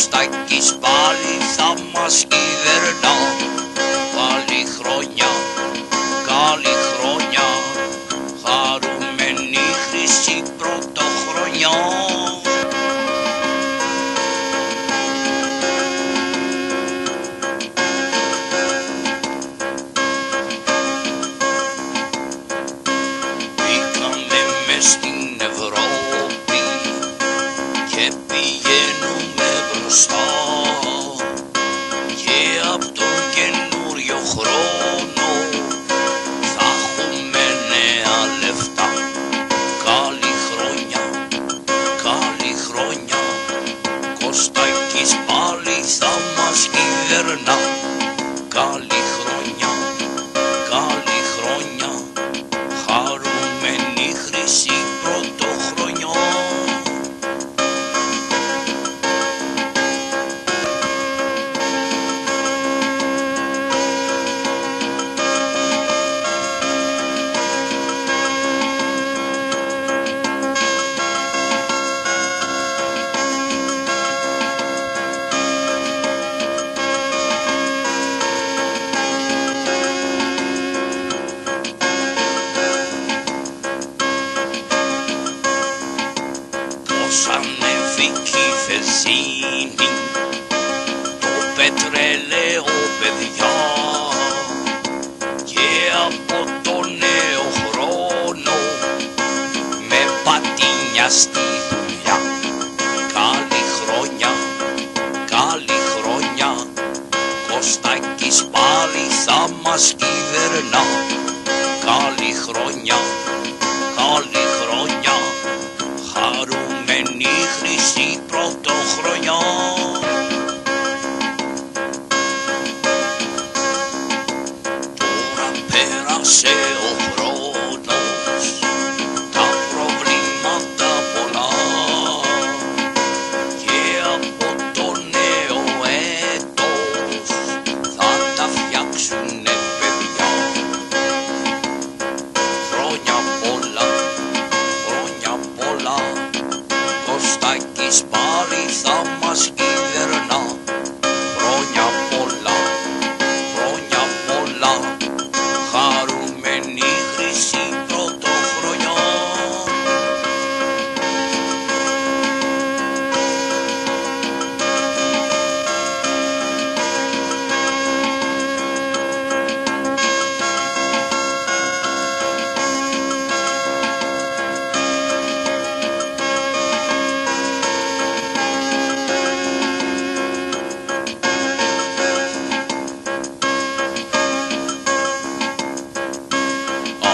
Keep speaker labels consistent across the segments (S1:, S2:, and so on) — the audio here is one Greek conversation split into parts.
S1: Κωστάκης πάλι θα μας κυβερνά. Καλή χρονιά, καλή χρονιά, χαρούμενη χρυσή πρωτοχρονιά. Μπήκαμε μες στην Ευρώπη και πηγαίνουμε μπροστά, και απ' τον καινούριο χρόνο θα έχουμε νέα λεφτά. Καλή χρονιά, καλή χρονιά, Κωστάκης πάλι θα μας κυβερνά. Καλή χρονιά, καλή χρονιά, χαρούμενη χρυσή πρωτοχρονιά. Πώς ανέβηκε η βενζίνη, το πετρέλαιο παιδιά, και από το νέο χρόνο με πατίνια στη δουλειά. Καλή χρονιά, καλή χρονιά, Κωστάκης πάλι θα μας κυβερνά. Καλή χρονιά, καλή χρονιά, χαρούμενη χρυσή πρωτοχρονιά. Τώρα πέρασε ο χρόνος, τα προβλήματα πολλά, και από το νέο έτος θα τα φτιάξουνε παιδιά. Χρόνια πολλά, χρόνια πολλά, Κωστάκης πάλι θα μας κυβερνά. Χρόνια πολλά, χρόνια πολλά, χαρούμενη χρυσή πρωτοχρονιά.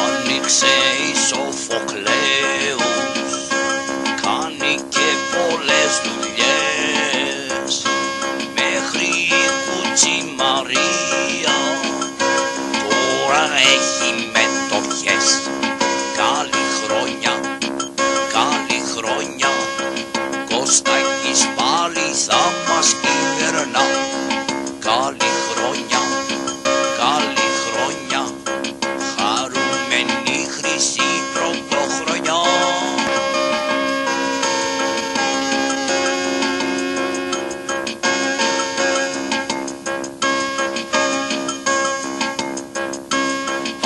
S1: Άνοιξε η Σοφοκλέους, κάνει και πολλές δουλειές, μέχρι η Κουτσή Μαρία τώρα έχει μετοχές. Καλή χρονιά, καλή χρονιά, Κωστάκης πάλι θα μας κυβερνά. Καλή χρονιά, καλή χρονιά, χαρούμενη χρυσή πρωτοχρονιά.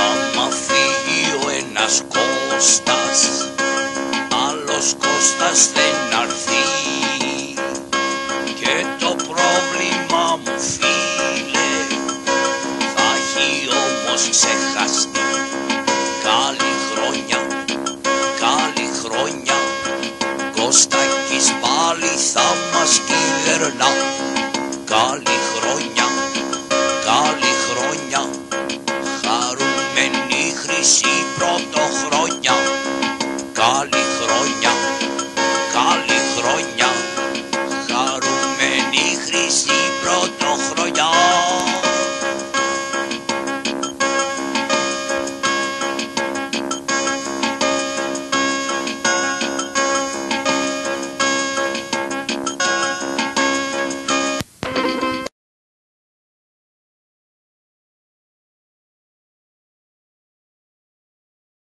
S1: Άμα φύγει ο ένας Κώστας, άλλος Κώστας δεν αρθεί, και το πρόβλημα μου φίλε θα έχει όμως ξεχαστεί. Καλή χρονιά, καλή χρονιά, Κωστάκης πάλι θα μας κυβερνά. Καλή